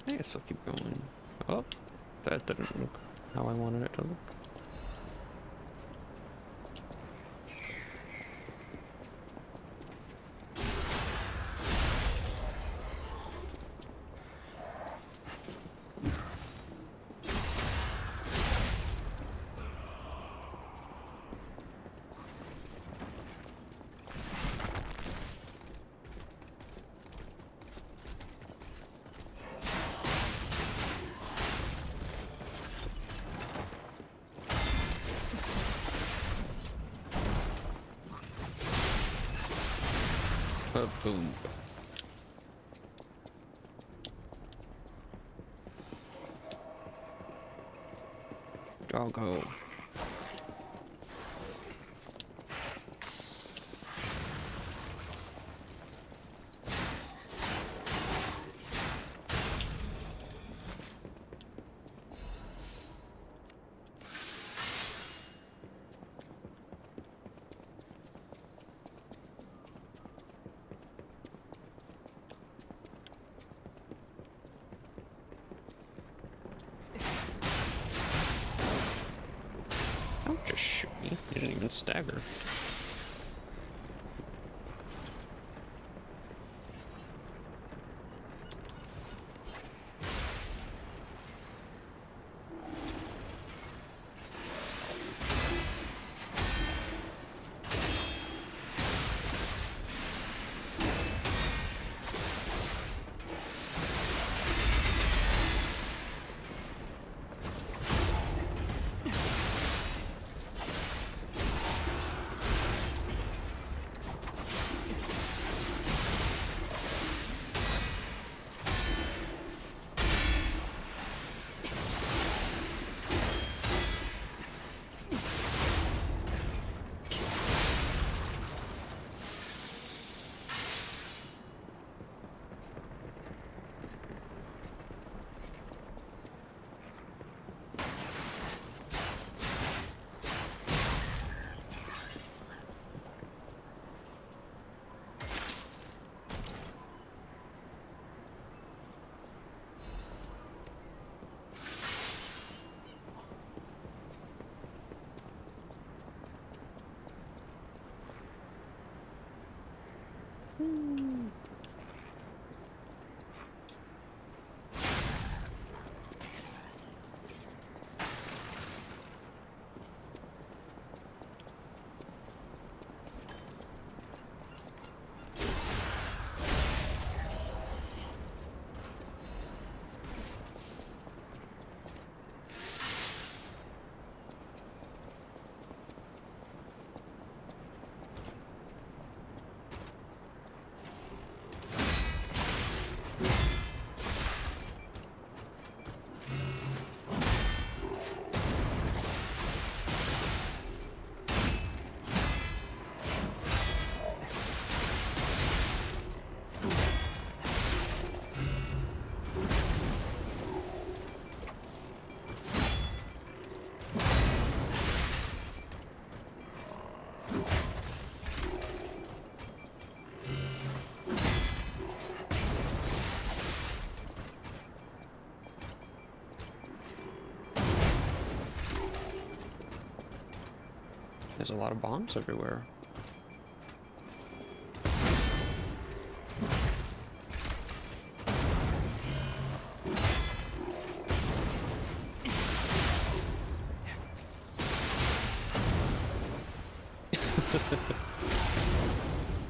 I guess I'll keep going. Oh, that didn't look how I wanted it to look. Boom. Doggo. Don't just shoot me. You didn't even stagger. There's a lot of bombs everywhere.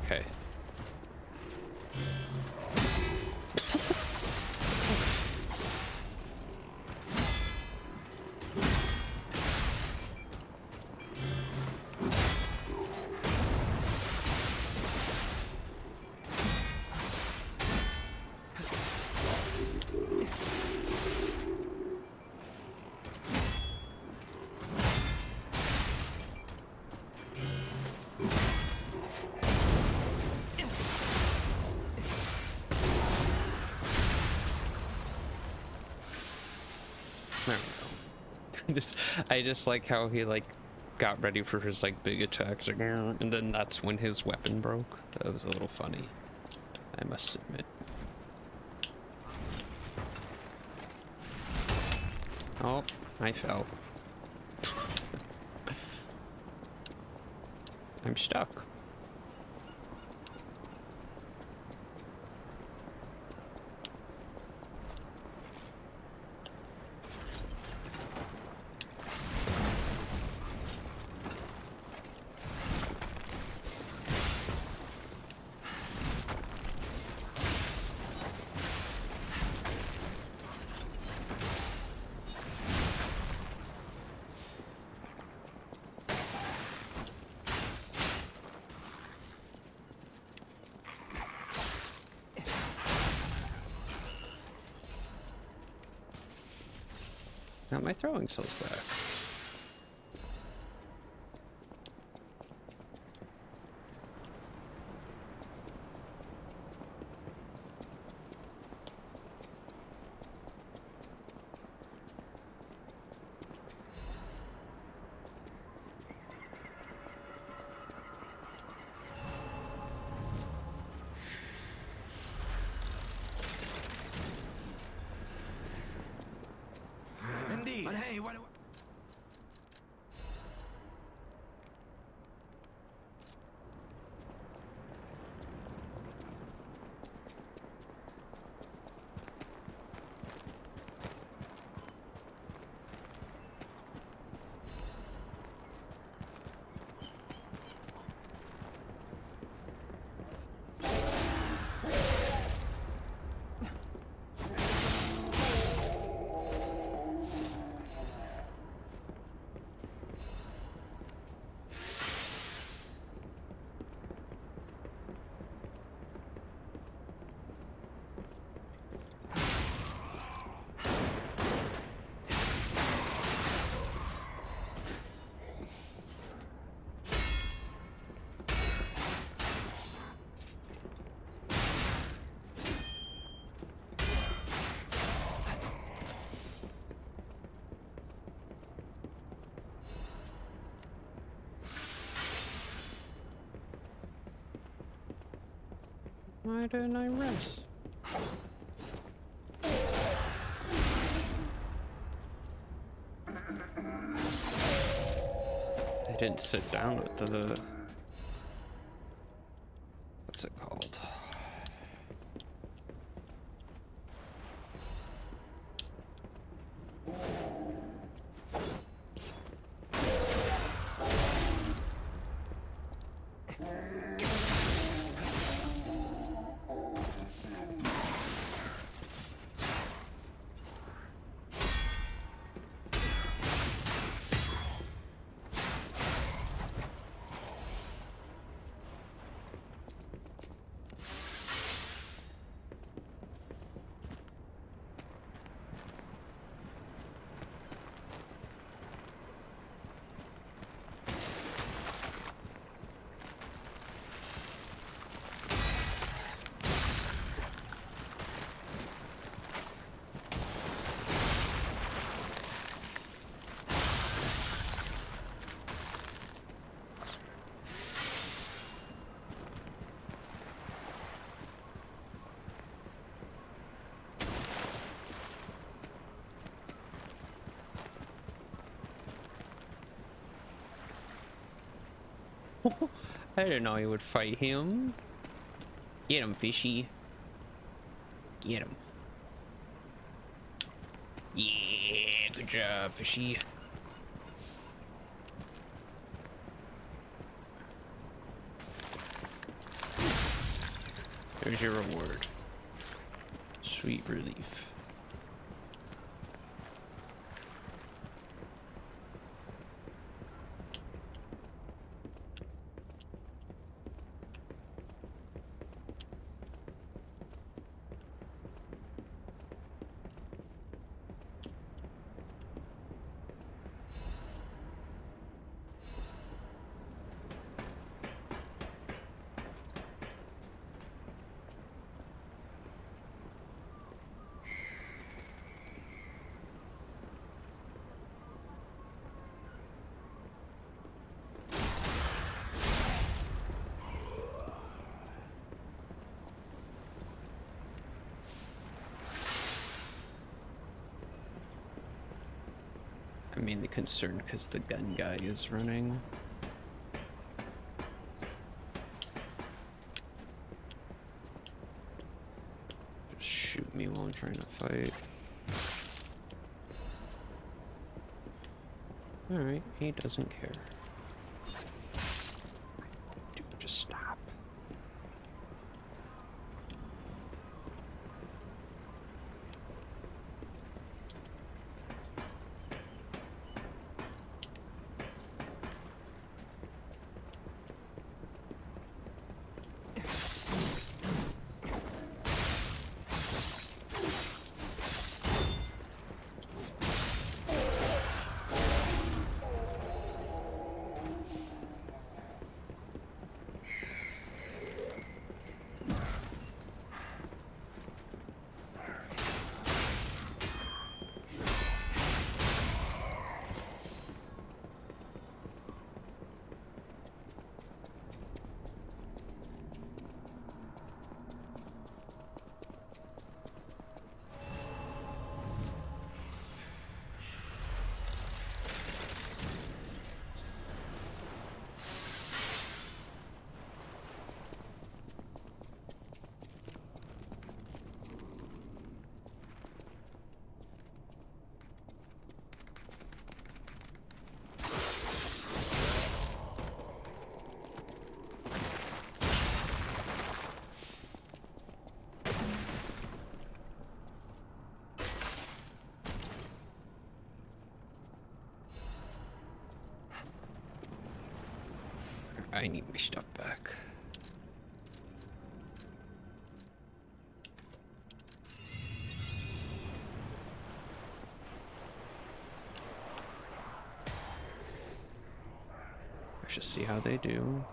Okay. There we go. I just like how he like got ready for his like big attacks, like, and then that's when his weapon broke. That was a little funny, I must admit. Oh, I fell. I'm stuck. Got my throwing skills back. Indeed. But hey, what do Why didn't I rest? I didn't sit down with the... What's it called? I didn't know he would fight him. Get him, fishy. Get him. Yeah, good job, fishy. There's your reward. Sweet relief. I'm mainly concerned because the gun guy is running. Just shoot me while I'm trying to fight. Alright, he doesn't care. Dude, just stop. I need my stuff back. I should see how they do.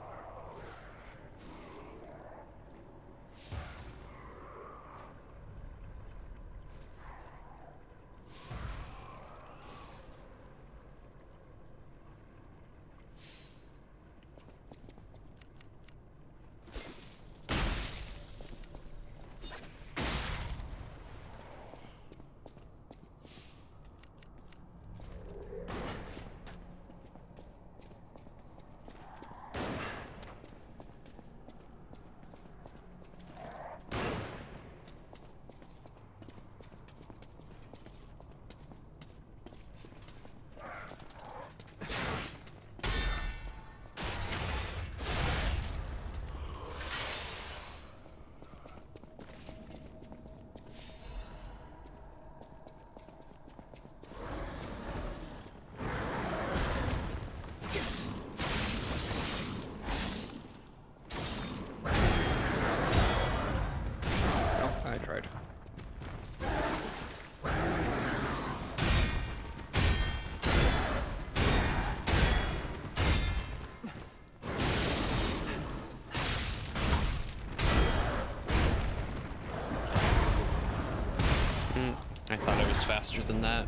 I thought I was faster than that.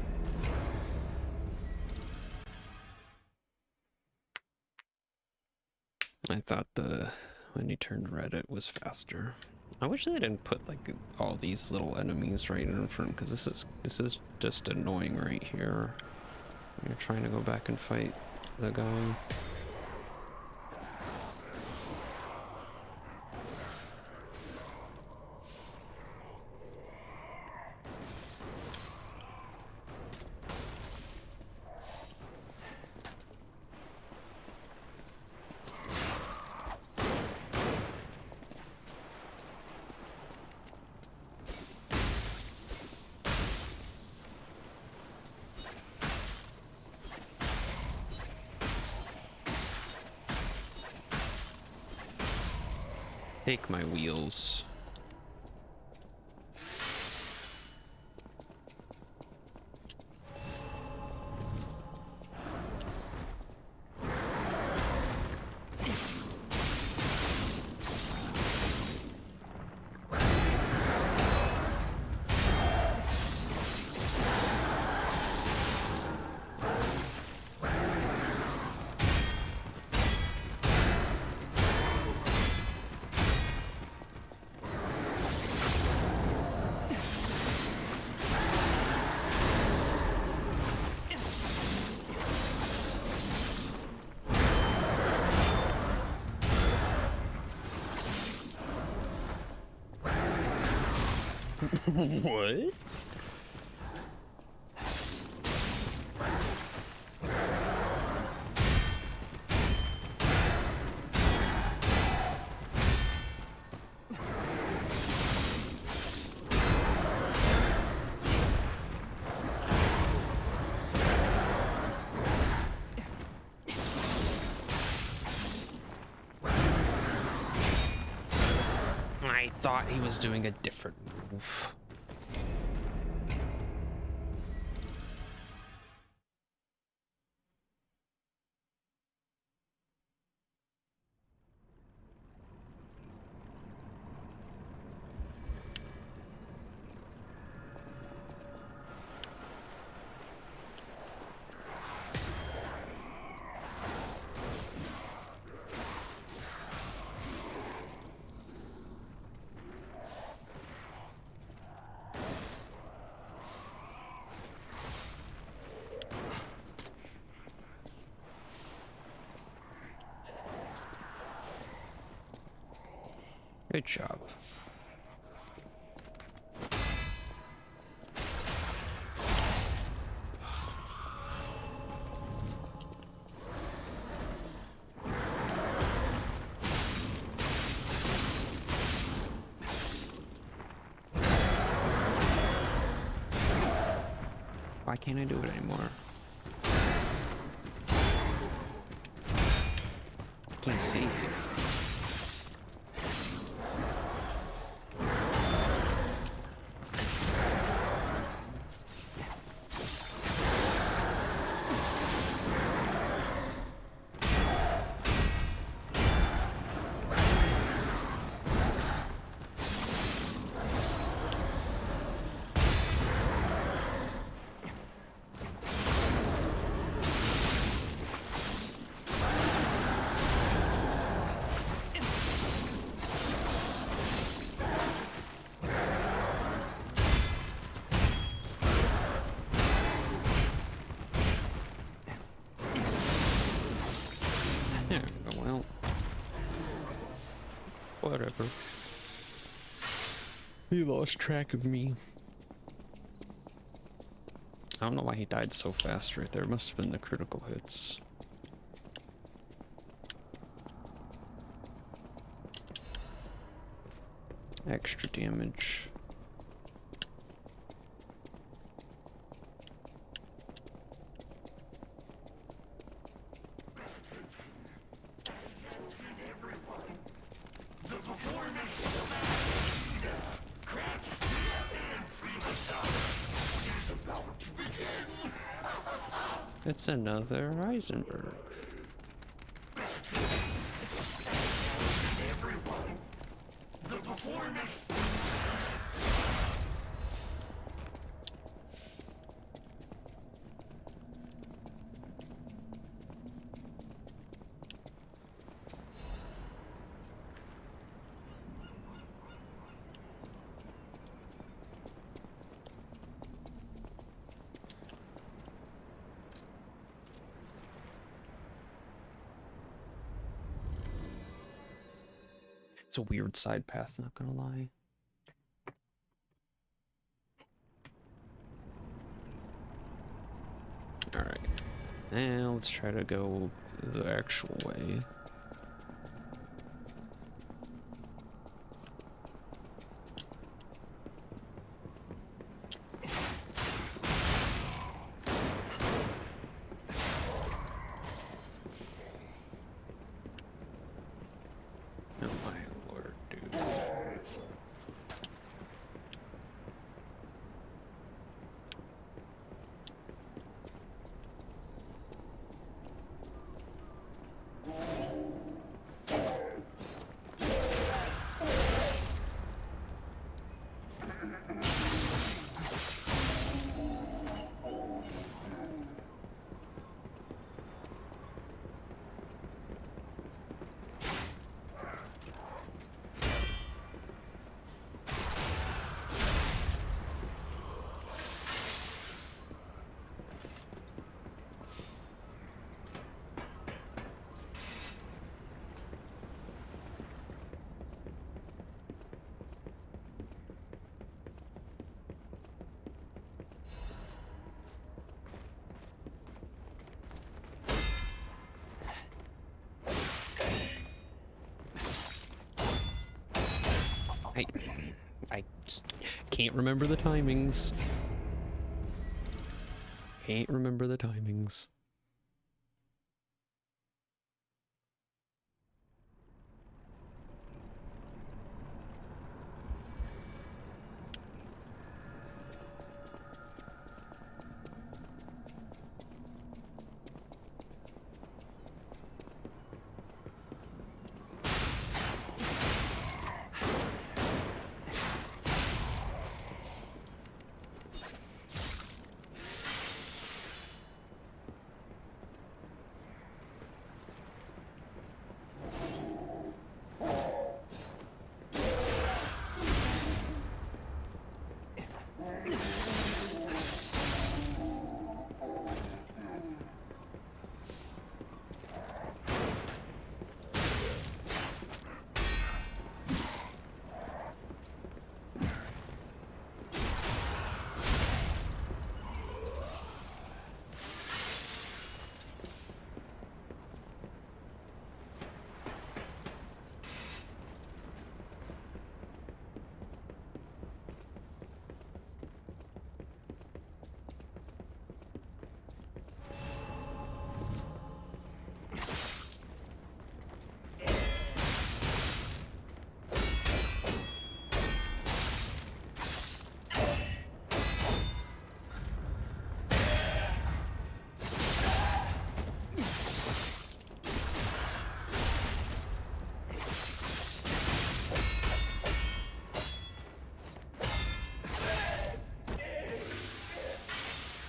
I thought when he turned red it was faster. I wish they didn't put like all these little enemies right in front, because this is just annoying right here. You're trying to go back and fight the guy. Take my wheels. What? I thought he was doing a different move. Good job. Why can't I do it anymore? I can't see. Well, whatever. He lost track of me. I don't know why he died so fast right there. Must have been the critical hits. Extra damage. It's another Eisenberg. It's a weird side path, not gonna lie. Alright. Now let's try to go the actual way. Oh my lord, dude. I, I just can't remember the timings. Can't remember the timings.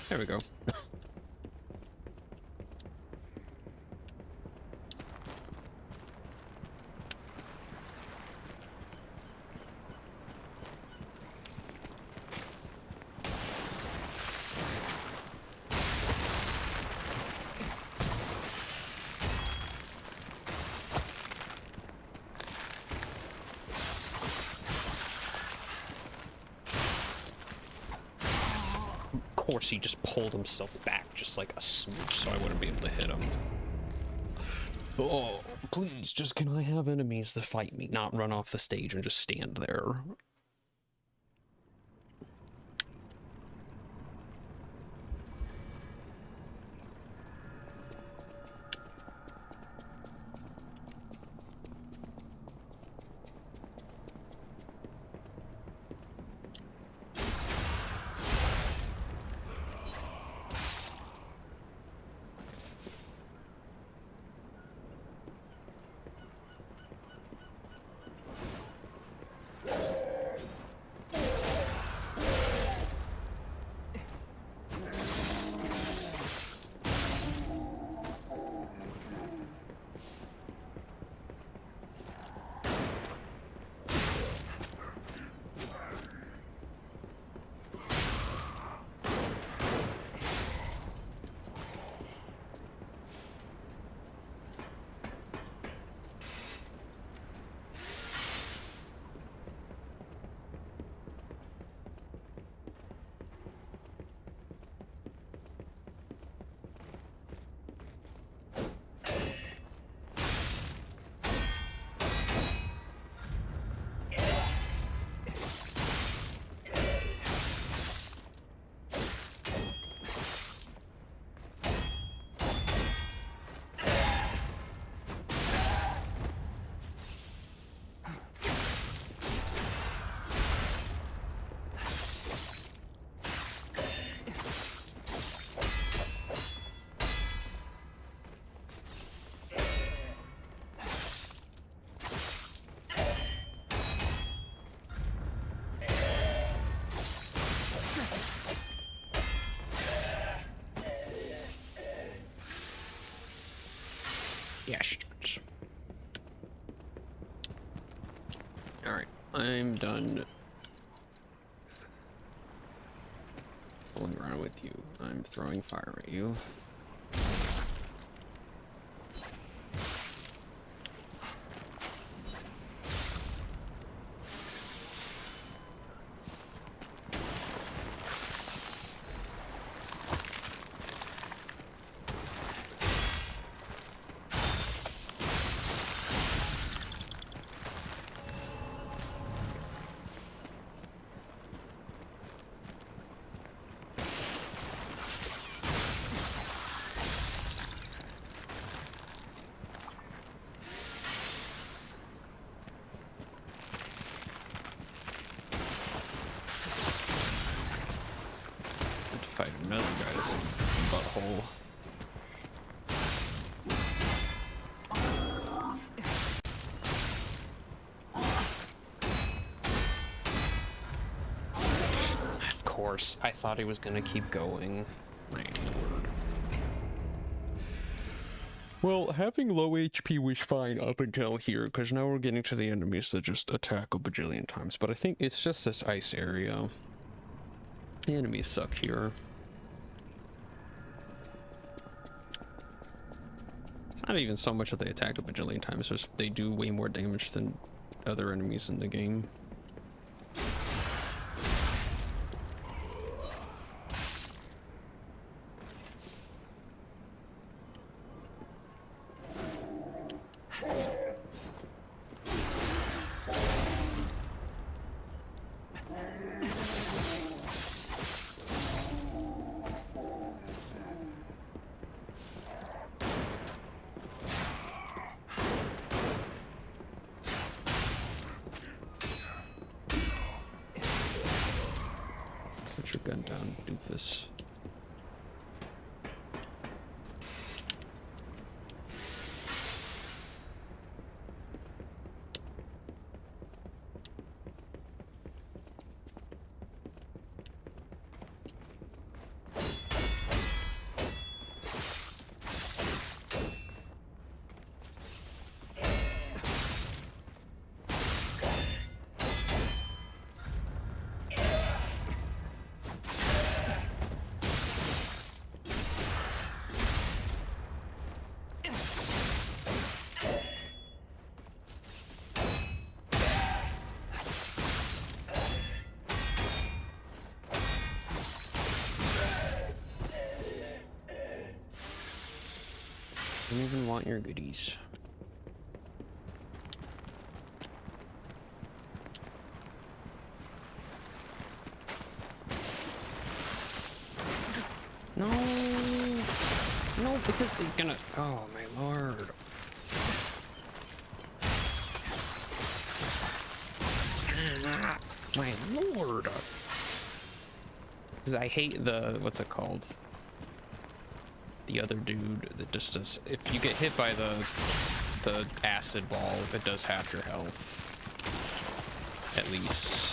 There we go. Of course, he just pulled himself back just like a smooch so I wouldn't be able to hit him. Oh, please, just can I have enemies to fight me, not run off the stage and just stand there? Yes. Alright, I'm done fooling around with you. I'm throwing fire at you. fight another guy's butthole. Of course, I thought he was gonna keep going. My lord. Well, having low HP was fine up until here, because now we're getting to the enemies that just attack a bajillion times. But I think it's just this ice area. The enemies suck here. It's not even so much that they attack a bajillion times, it's just they do way more damage than other enemies in the game. Put your gun down, doofus. I don't even want your goodies. No, no, because he's gonna. Oh my lord! Ah, my lord! Because I hate the what's it called? The other dude that just does. If you get hit by the acid ball, it does half your health, at least.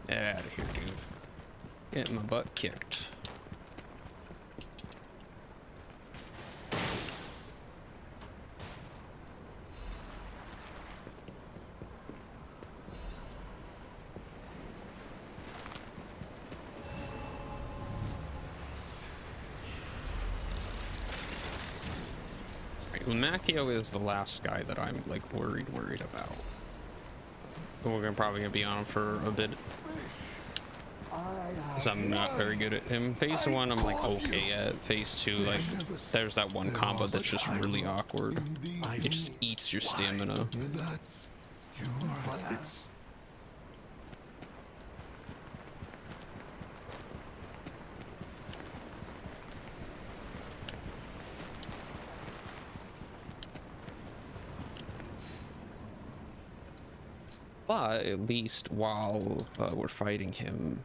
Get out of here, dude. Getting my butt kicked. Right, Macchio is the last guy that I'm like worried about. We're probably gonna be on him for a bit. Because I'm not very good at him. Phase 1 I'm like okay at. Phase 2, like there's that one combo that's just really awkward. It just eats your stamina. But at least while we're fighting him,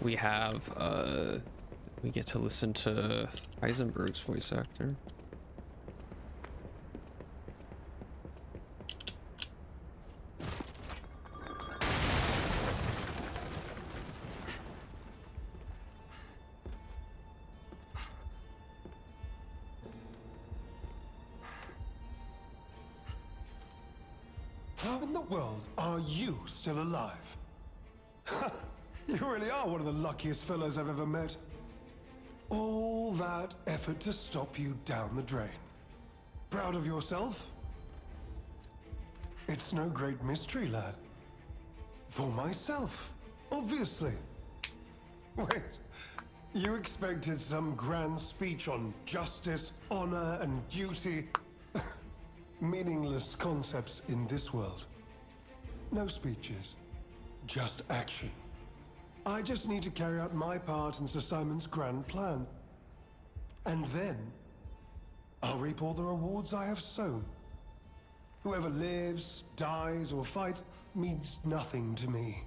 we have we get to listen to Heisenberg's voice actor. How in the world are you still alive? You really are one of the luckiest fellows I've ever met. All that effort to stop you down the drain. Proud of yourself? It's no great mystery, lad. For myself, obviously. Wait, you expected some grand speech on justice, honor, and duty? Meaningless concepts in this world. No speeches, just action. I just need to carry out my part in Sir Simon's grand plan. And then, I'll reap all the rewards I have sown. Whoever lives, dies, or fights means nothing to me.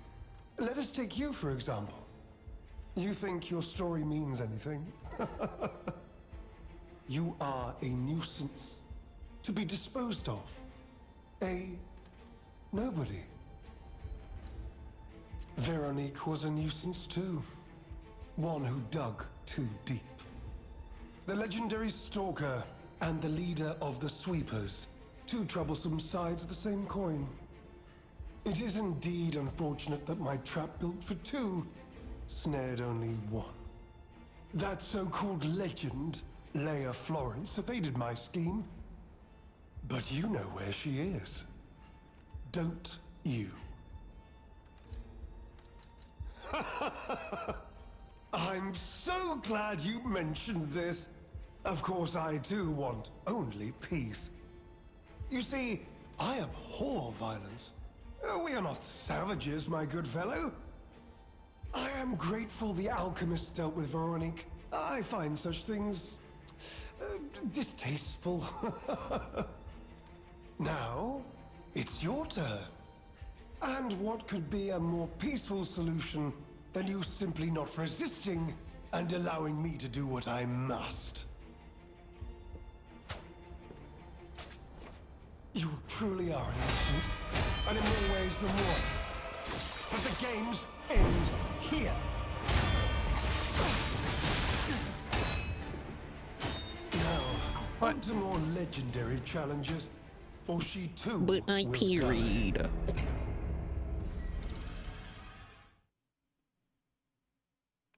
Let us take you, for example. You think your story means anything? You are a nuisance, to be disposed of. A nobody. Veronique was a nuisance too. One who dug too deep. The legendary stalker and the leader of the sweepers. Two troublesome sides of the same coin. It is indeed unfortunate that my trap built for two snared only one. That so-called legend, Leia Florence, evaded my scheme. But you know where she is. Don't you? I'm so glad you mentioned this. Of course, I too want only peace. You see, I abhor violence. We are not savages, my good fellow. I am grateful the alchemist dealt with Veronique. I find such things distasteful. Now, it's your turn. And what could be a more peaceful solution than you simply not resisting and allowing me to do what I must? You truly are an instance, and in more ways than one. But the games end here. Now, on to more legendary challenges, for she too But I will parried. die.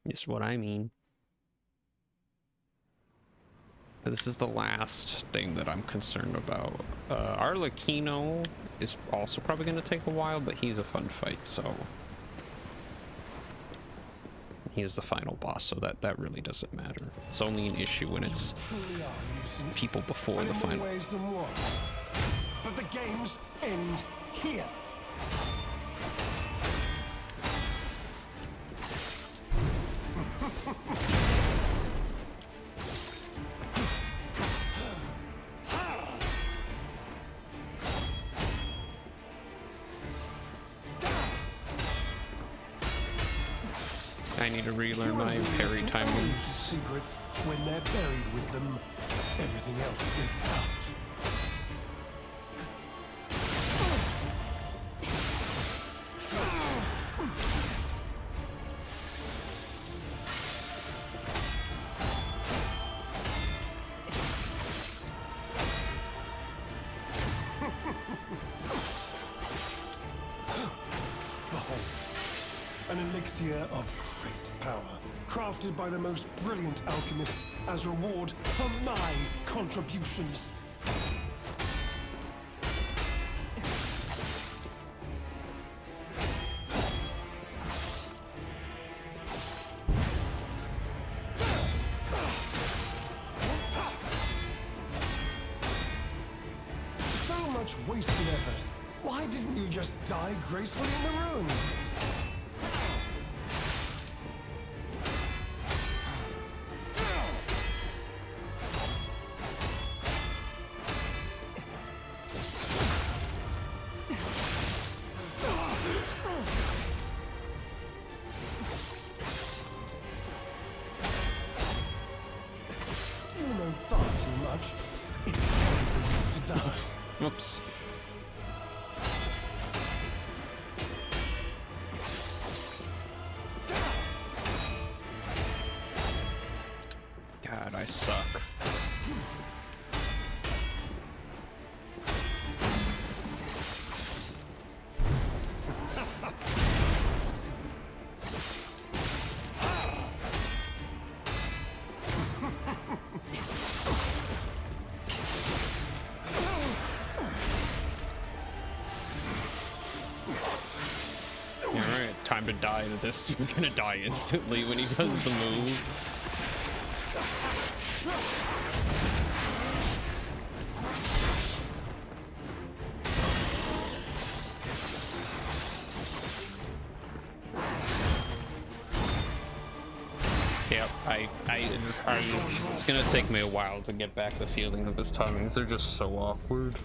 Is what I mean. But this is the last thing that I'm concerned about. Arlecchino is also probably going to take a while, but he's a fun fight, so... He's the final boss, so that really doesn't matter. It's only an issue when it's people before the final. Ways than one. But the games end here. I need to relearn my parry timings. Secrets, when they're buried with them, everything else gets out. An elixir of great power, crafted by the most brilliant alchemists as reward for my contributions. So much wasted effort. Why didn't you just die gracefully in the ruins? Oops. God, I suck. to die to this. We're gonna die instantly when he does the move. Yep, it's gonna take me a while to get back the feeling of his timings. They're just so awkward.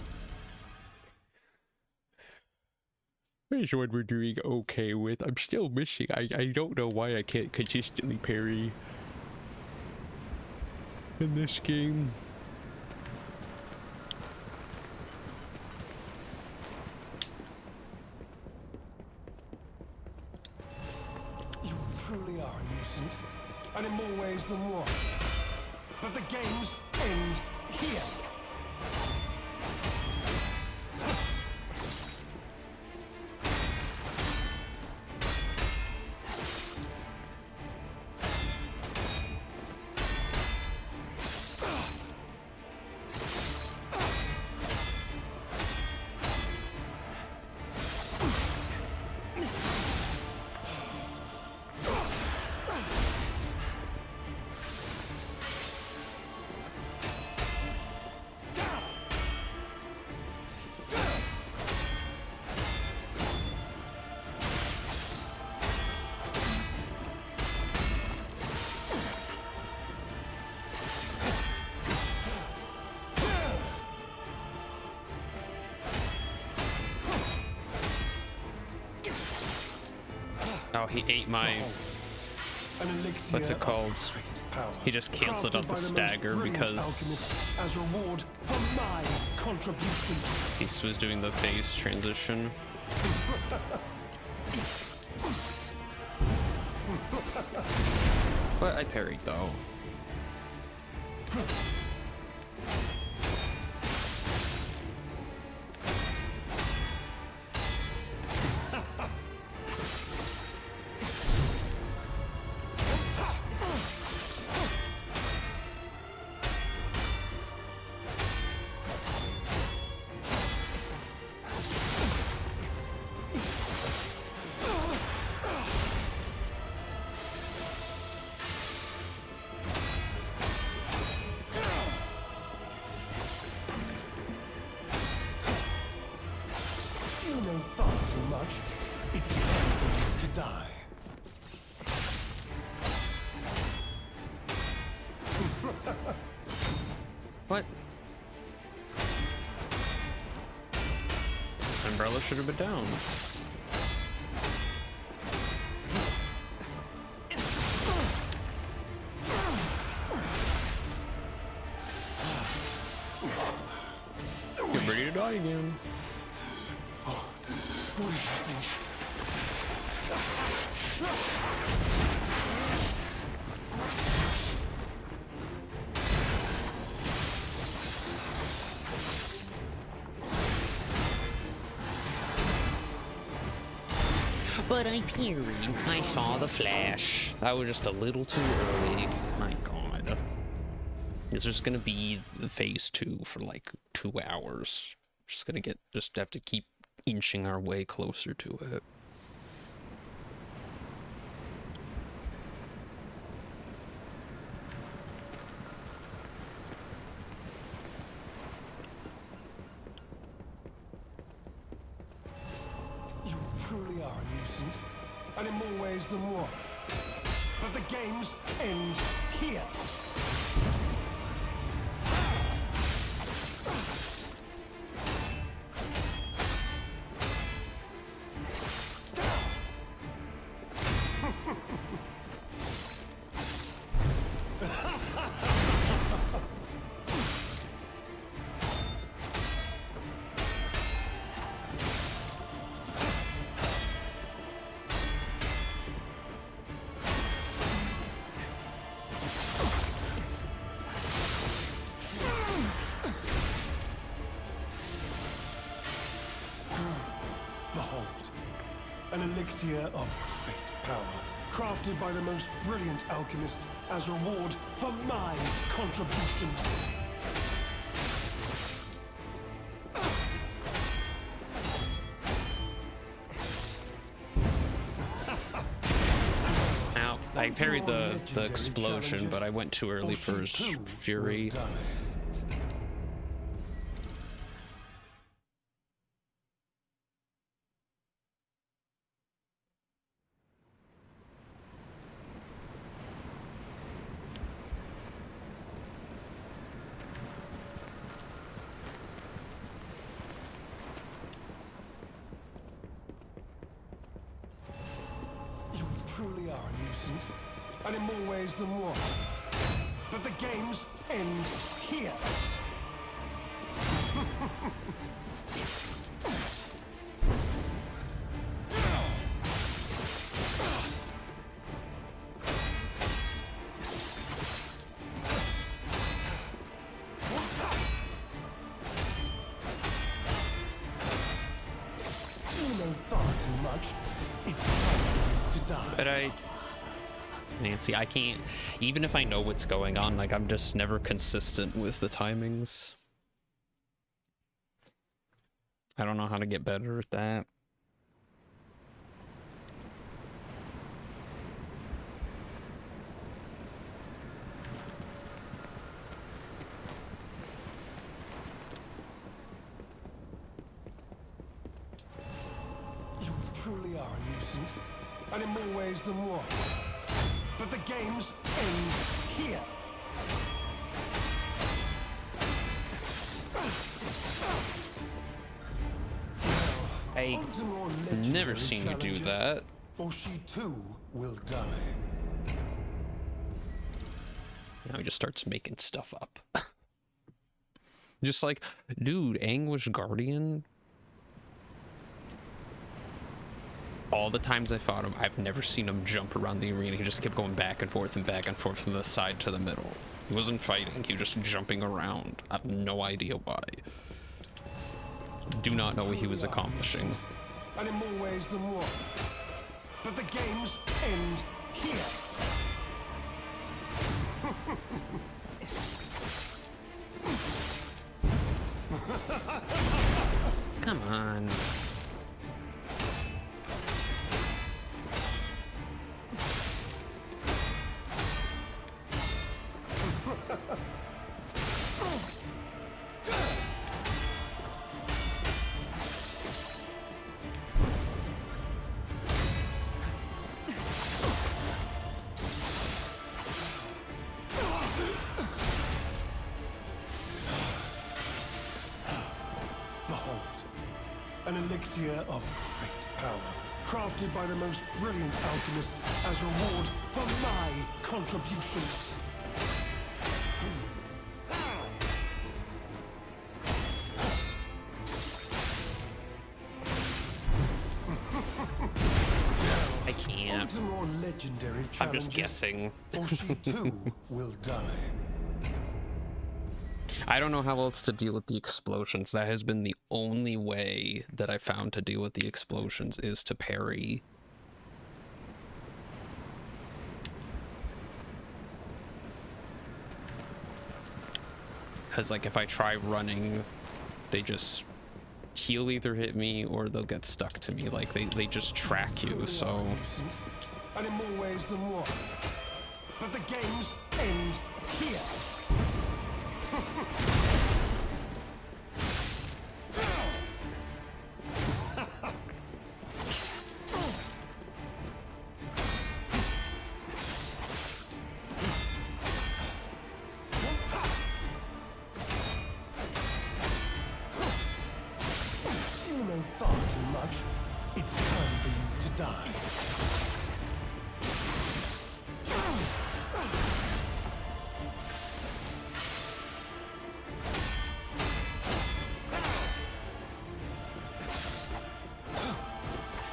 This one we're doing okay with. I'm still missing. I don't know why I can't consistently parry in this game. You truly are a nuisance, and in more ways than one. But the games end here. Oh, he ate my... What's it called? He just canceled out the stagger because as reward for my contribution. he was doing the phase transition. But I parried though. What? This umbrella should have been down. Get ready to die again. What is happening? But I parried. I saw the flash. That was just a little too early. My god. It's just gonna be the phase 2 for like 2 hours. Just have to keep inching our way closer to it. You truly are a nuisance, and in more ways than one. But the games end here. Behold, an elixir of great power, crafted by the most brilliant alchemists as reward for my contributions. I parried the explosion, but I went too early for his fury. Truly are a nuisance, and in more ways than one. But the games end here. You know far too much. It's time to die. But Nancy, I can't, even if I know what's going on, like, I'm just never consistent with the timings. I don't know how to get better at that. You truly are a nuisance, and in more ways than one. But the games end here. I've never seen you do that. For she too will die. Now he just starts making stuff up. Just like, dude, Anguish Guardian. All the times I fought him, I've never seen him jump around the arena. He just kept going back and forth from the side to the middle. He wasn't fighting, he was just jumping around. I have no idea why. Do not know what he was accomplishing. And in more ways than one. But the games end here. Come on. Behold, an elixir of great power, crafted by the most brilliant alchemist as reward for my contributions. I can't. On to more legendary I'm just challenges, guessing. or she too will die. I don't know how else to deal with the explosions. That has been the only way that I found to deal with the explosions, is to parry. Because, like, if I try running, he'll either hit me or they'll get stuck to me. Like, they just track you, so... And in more ways than one. But the games end here. You know far too much. It's time for you to die.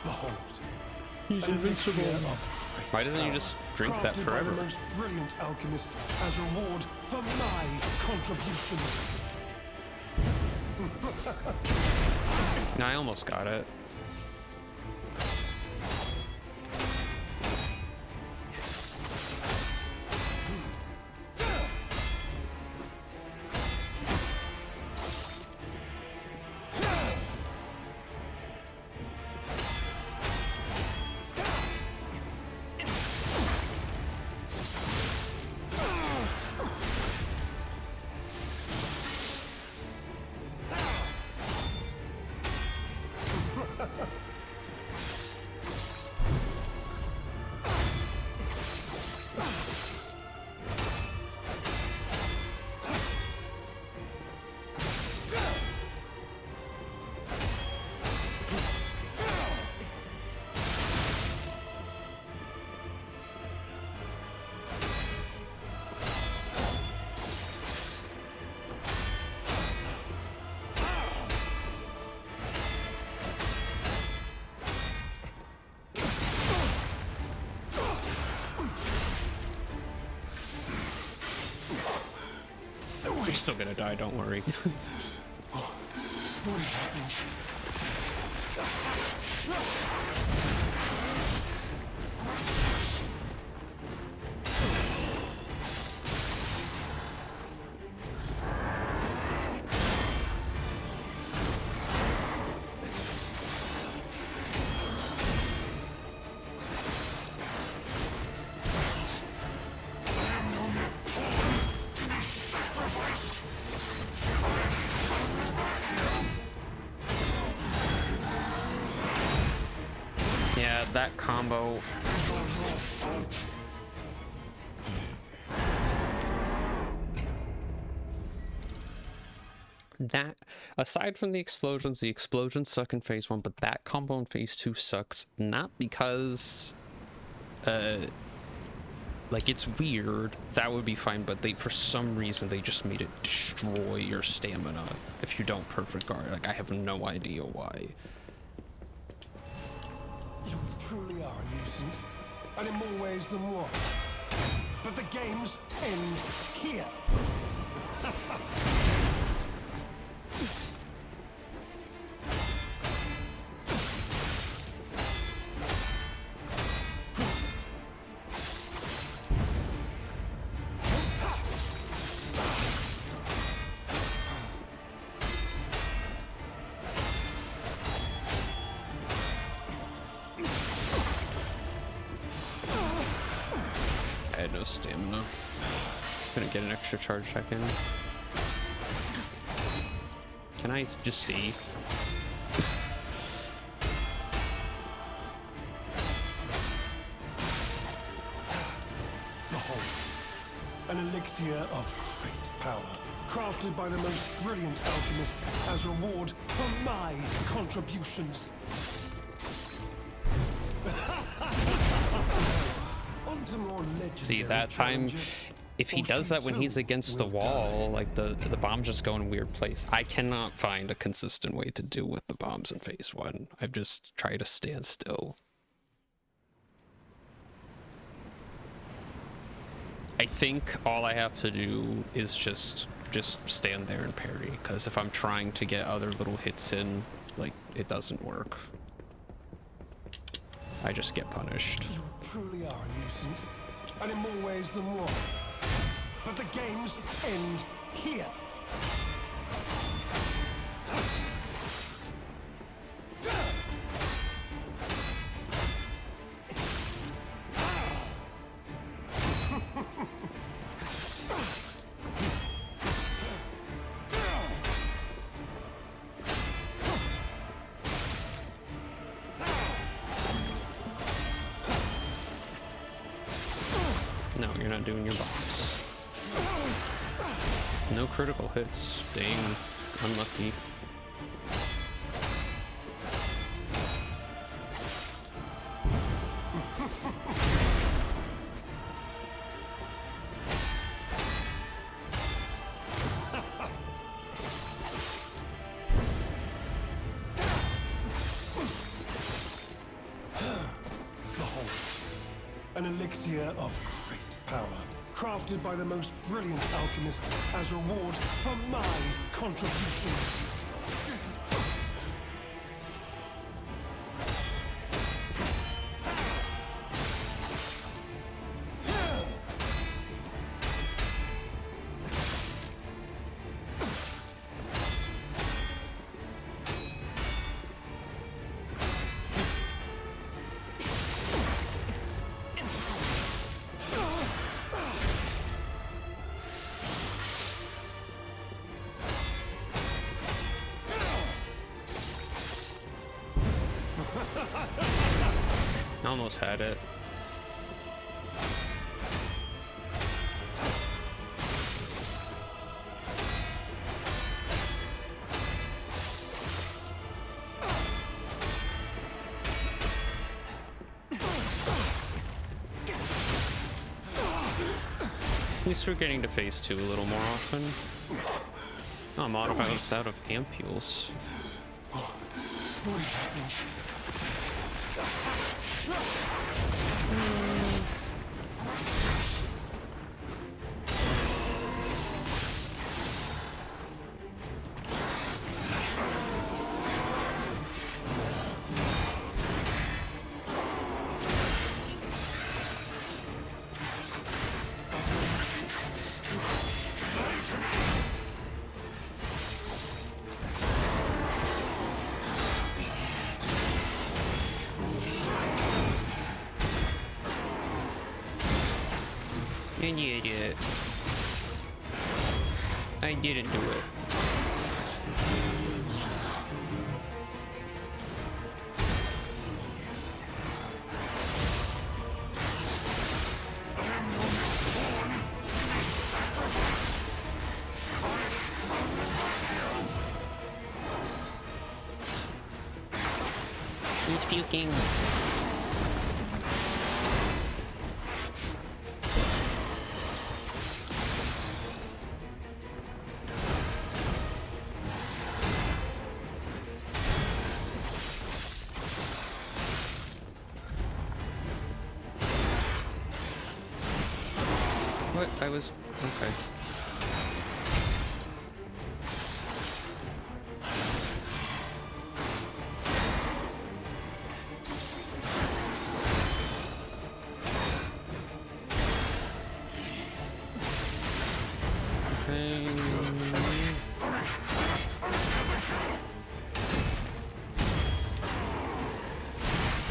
Behold. He's invincible. Why doesn't he just drink that Crafted by forever? the most brilliant alchemist as reward for my contributions. No, I almost got it. You're still gonna die, don't worry. What is happening? Yeah, that combo. That, aside from the explosions suck in phase 1, but that combo in phase 2 sucks not because like it's weird, that would be fine, but they, for some reason, they just made it destroy your stamina if you don't perfect guard. Like, I have no idea why. You truly are a nuisance, and in more ways than one. But the games end here. I had no stamina. Couldn't get an extra charge check in. Can I just see? The whole. An elixir of great power, crafted by the most brilliant alchemist as reward for my contributions. On to more legendary See, that time, challenges. if he does that when he's against the wall, like the bombs just go in a weird place. I cannot find a consistent way to deal with the bombs in phase 1. I've just tried to stand still. I think all I have to do is just stand there and parry, because if I'm trying to get other little hits in, like, it doesn't work. I just get punished. You truly are a nuisance, and in more ways than one. But the games end here. No, you're not doing your bombs. No critical hits. Dang, unlucky. An elixir of great power, crafted by the most brilliant alchemist as reward for my contributions. Almost had it. At least we're getting to phase 2 a little more often. Oh, I'm out of ampules. What is happening? And you did it. I didn't do it. He's puking. What? I was... okay.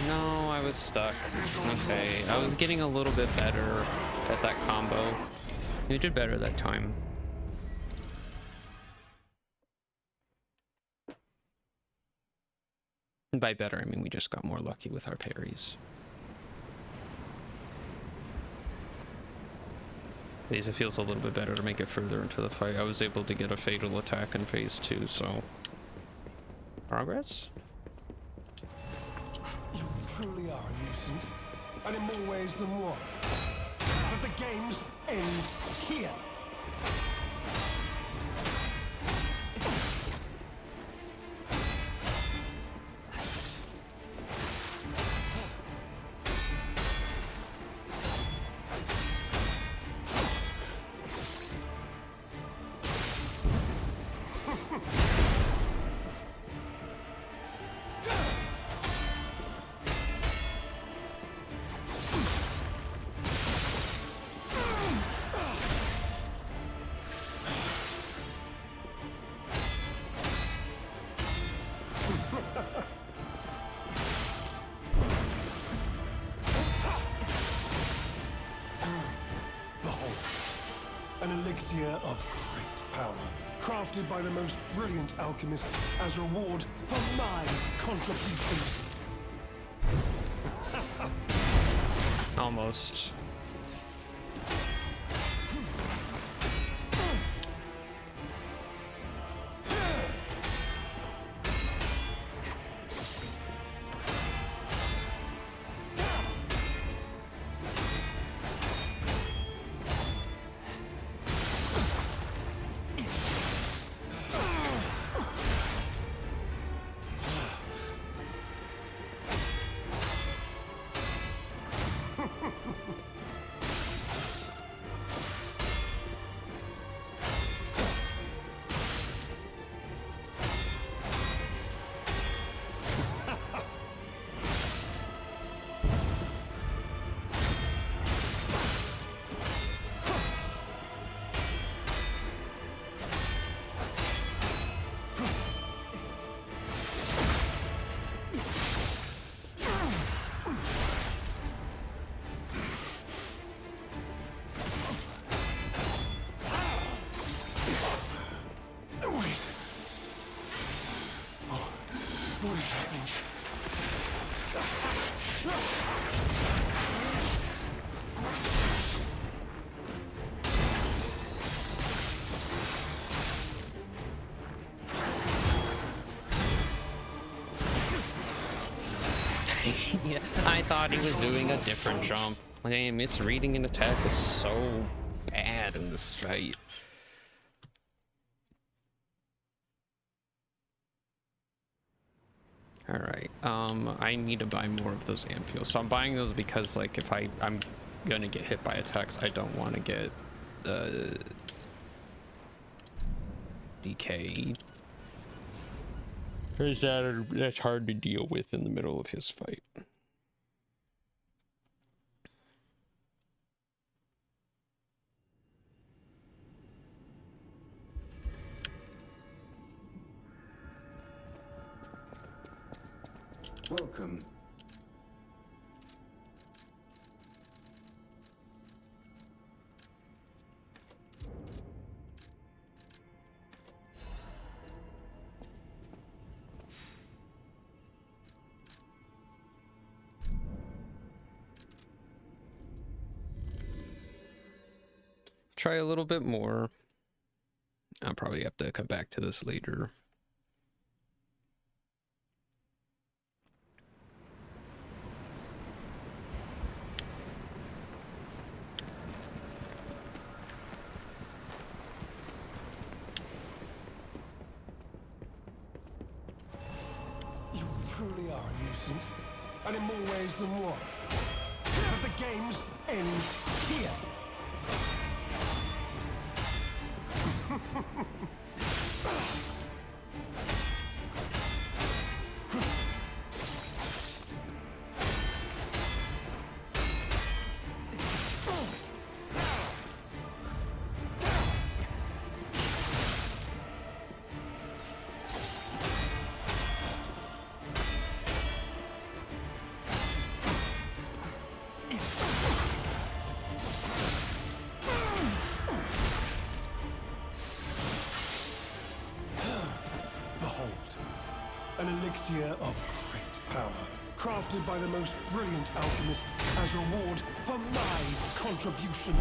No, I was stuck. Okay, I was getting a little bit better at that combo. You did better that time. And by better, I mean we just got more lucky with our parries. At least it feels a little bit better to make it further into the fight. I was able to get a fatal attack in phase 2, so... progress? You truly are a nuisance, and in more ways than one. But the games end here. An elixir of great power, crafted by the most brilliant alchemists as reward for my contributions. Almost. What is happening? Yeah, I thought he was doing a different jump. Like, misreading an attack is so bad in this fight. Alright, I need to buy more of those ampules. So I'm buying those because, like, if I'm gonna get hit by attacks, I don't want to get, DK'd. That's hard to deal with in the middle of his fight. Welcome. Try a little bit more. I'll probably have to come back to this later. You truly are a nuisance, and in more ways than one. But the games end here. An elixir of great power, crafted by the most brilliant alchemists as reward for my contributions.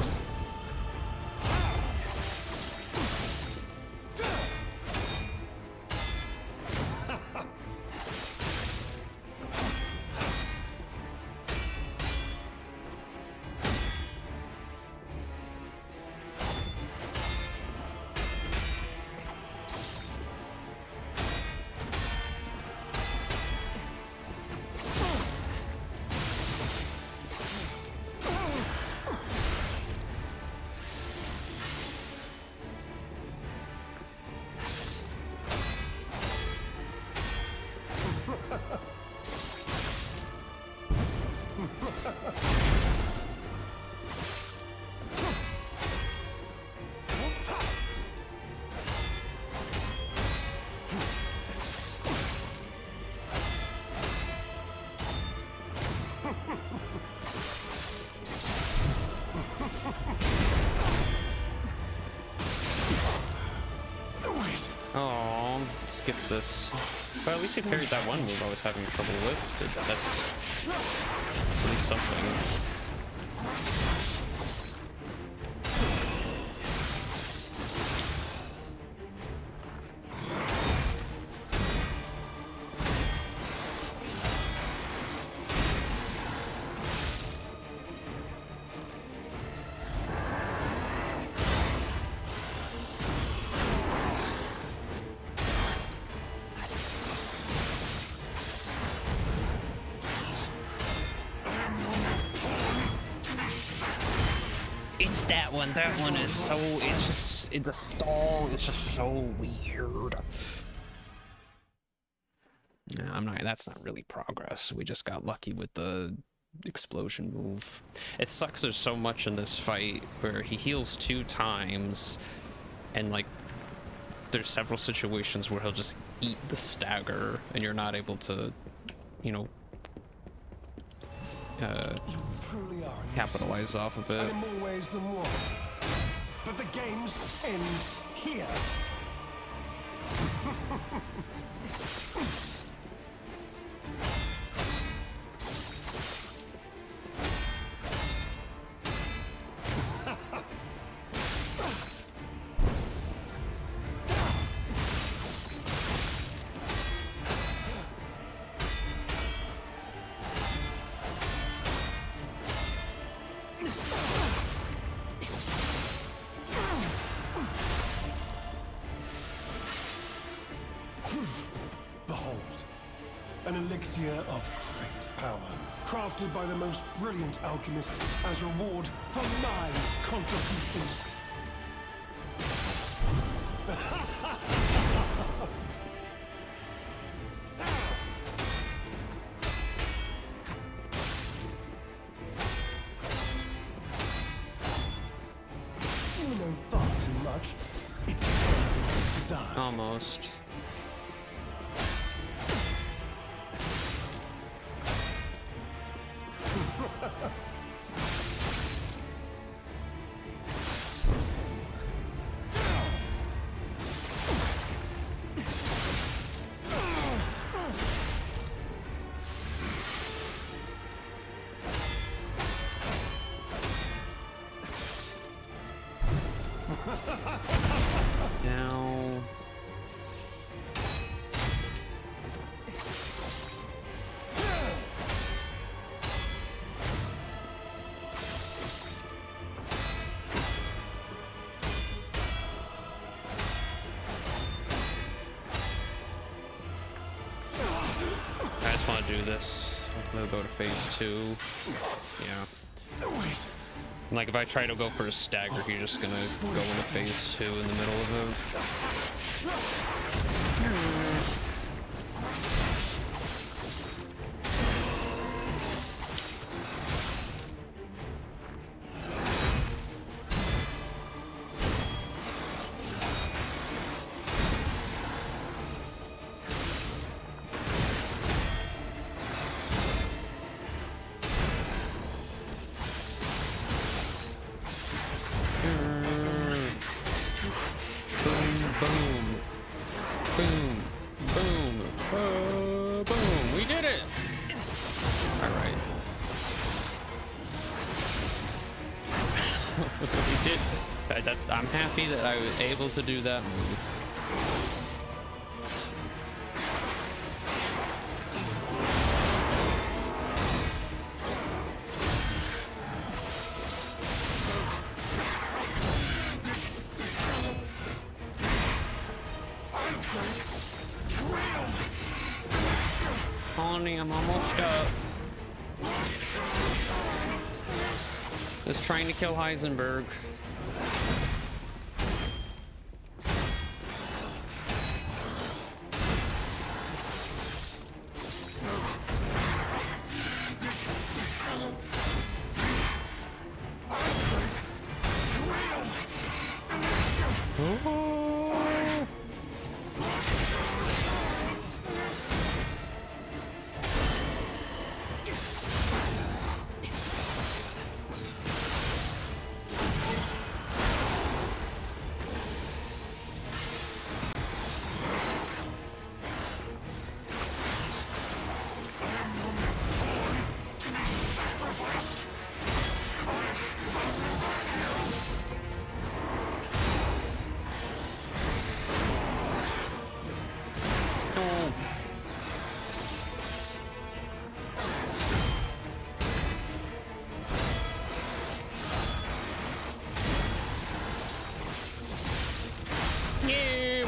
Oh, skip this. But at least he parried that one move I was having trouble with. That's at least something. It's that one. That one is so. It's just the stall is just so weird. No, I'm not. That's not really progress. We just got lucky with the explosion move. It sucks. There's so much in this fight where he heals 2 times, and like, there's several situations where he'll just eat the stagger, and you're not able to, you know, capitalize off of it. And in more ways than one. But the games end here. elixir of great power, crafted by the most brilliant alchemists as reward for my contributions. You know far too much. It's time to die. Almost. Now. I just want to do this. They'll go to phase 2. Yeah. Like if I try to go for a stagger, you're just gonna go into phase 2 in the middle of it. I'm happy that I was able to do that move. Honey, I'm almost up. Just trying to kill Heisenberg.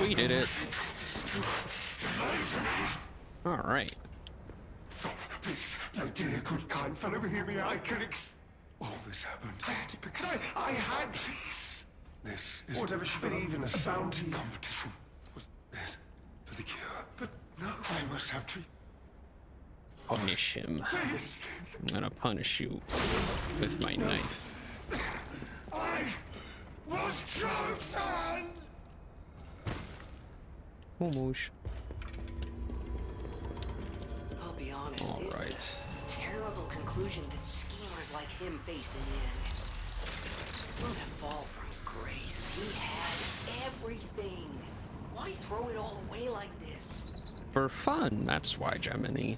We did it. All right. My dear, good, kind fellow, hear me. I can all this happened because I had peace. This is whatever she believed in, a bounty competition. Was this for the cure? But no, I must have treat. Punish him. I'm gonna punish you with my knife. I was chosen. Almost. I'll be honest, All it's right. a terrible conclusion that schemers like him face in the end. What a fall from grace. He had everything. Why throw it all away like this? For fun, that's why, Gemini.